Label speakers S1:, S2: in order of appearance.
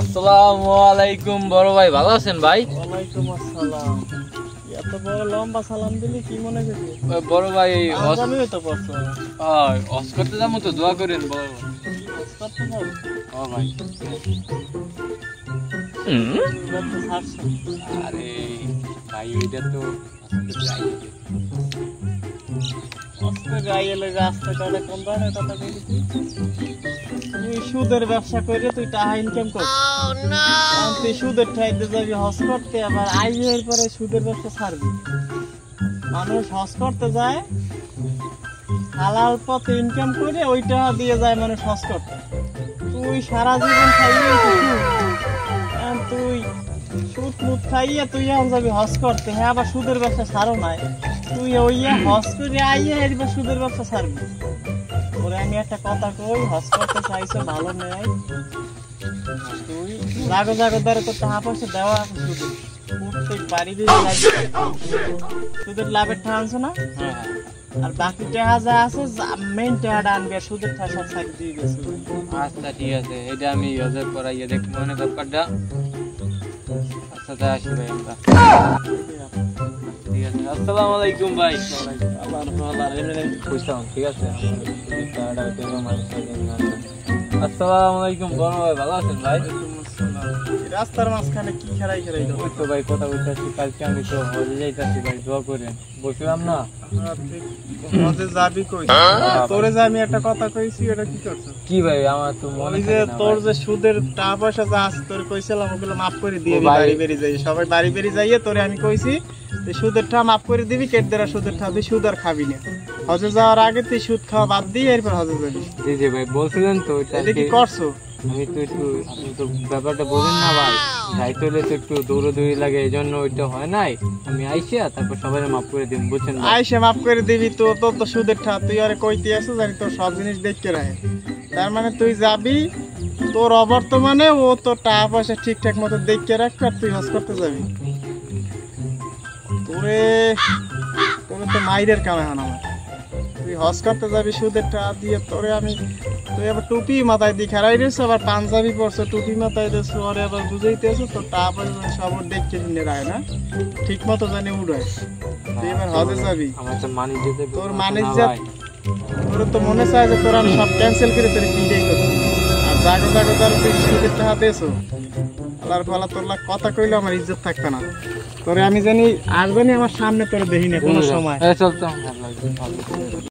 S1: আসসালামু আলাইকুম বড় ভাই, ভালো আছেন ভাই?
S2: ওয়ালাইকুম আসসালাম। এত বড় লম্বা সালাম দিলি কি মনে করছিস?
S1: বড় ভাই
S2: আমিও তো পড়ছো।
S1: হজ করতে যাবো তো, দোয়া করেন বড় ভাই।
S2: করতে যাবো?
S1: ও ভাই,
S2: এবার তো ছাড়ছো।
S1: আরে ভাই এটা তো
S2: আজকে গাই এলে রাস্তাঘাটে কোন ধরনের কথা বলি তুই সুদের ব্যবসা করে তুই টাকা ইনকাম করছিস। তুই সুদের ঠাইতে যাবি হজ করতে, আবার আইয়ের পরে সুদের ব্যবসা ছাড়বি। মানুষ হজ করতে যায় হালাল পথে ইনকাম করে ওই টাকা দিয়ে যায় মানুষ হজ করতে। তুই সারা জীবন খাইয়ে তুই সুদ মুদ খাইয়ে তুই এখন যাবি হজ করতে। হ্যাঁ, আবার সুদের ব্যবসা ছাড়ো নাই, তুই ওই হজ করে আইয়ে এবার সুদের ব্যবসা ছাড়বি। ওরে আমি একটা কথা কই, হজ করতে চাইছো ভালো নেই, তুই জাগো জাগো ধরে তো টাকা পয়সা দেওয়া আছে শুধু প্রত্যেক বাড়ি সুদের লাভের টাকা আনছো না? আর বাকি টাকা যা আছে মেইন টাকাটা আনবি, আর সুদের টাকা সব সাইড দিয়ে গেছে।
S1: আচ্ছা ঠিক আছে, এটা আমি হজের করাইয়া দেখবো মনে ব্যাপারটা। আচ্ছা তাই আসি ভাই আমরা। ঠিক আছে, আসসালামু আলাইকুম ভাই। বুঝলাম, ঠিক আছে। আসসালামু আলাইকুম বড় ভাই, ভালো আছেন ভাই?
S2: রাস্তার মাঝখানে কি খেলাই খেলাই
S1: ওই তো ভাই কথা বলতেছি, কালকে আমি তো হজে যাইতেছি ভাই, দোয়া করেন। বলছিলাম না
S2: যাবি কই? তোরে যে আমি একটা কথা কইছি এটা কি করছো?
S1: কি ভাই, আমার তো মনে
S2: যে তোর যে সুদের টাকা পয়সা যা আছে তোর কইছিলাম ওগুলো মাফ করে দিয়ে বাড়ি বেরি যাই, সবাই বাড়ি বেরি যাইয়ে তোরে আমি কইছি যে সুদের টাকা মাফ করে দিবি, কেট দেরা সুদের টাকা তুই সুদ আর খাবি না। হজে যাওয়ার আগে তুই সুদ খাওয়া বাদ দিয়ে এরপর হজে যাবি।
S1: জি জি ভাই, বলছিলেন তো
S2: এটা কি করছো?
S1: আমি তো একটু, আপনি তো ব্যাপারটা বোঝেন না ভাই, যাইতে হলে তো একটু দৌড়াদৌড়ি লাগে, এই জন্য ওইটা হয় নাই। আমি আইসা তারপর সবাই মাফ করে দিন, বুঝছেন?
S2: আইসা মাফ করে দিবি তো, তোর তো সুদের টাকা তুই আরে কইতে আসো জানি তোর সব জিনিস দেখতে রাখে। তার মানে তুই যাবি, তোর অবর্তমানে ও তোর টাকা পয়সা ঠিকঠাক মতো দেখতে রাখবে আর তুই হজ করতে যাবি। তোরে তোরে তো মাইরের কাম এখন আমার। তুই হজ করতে যাবি সুদের টাকা দিয়ে, তোরে আমি তুই আবার টুপি মাথায় দিয়ে খেলাই দিয়েছো, আবার পাঞ্জাবি পরছো, টুপি মাথায় দিয়েছো, ওরে আবার বুঝাইতেছো তোর টাকা পয়সা সব দেখতে শুনে রায় না, ঠিক মতো জানি উড়ায়। তুই এবার হজে যাবি,
S1: আমার তো মানি দিতে,
S2: তোর মানিস যা, তোর তো মনে চায় যে তোর আমি সব ক্যান্সেল করে তোর কিনতেই করছি। আর জাগো জাগো ধর তুই সুদের টাকা দিয়েছো, আল্লাহর ফলা তোর লাগ কথা কইলে আমার ইজ্জত থাকবে না। তোরে আমি জানি আর জানি আমার সামনে তোরে দেখি না কোনো সময়।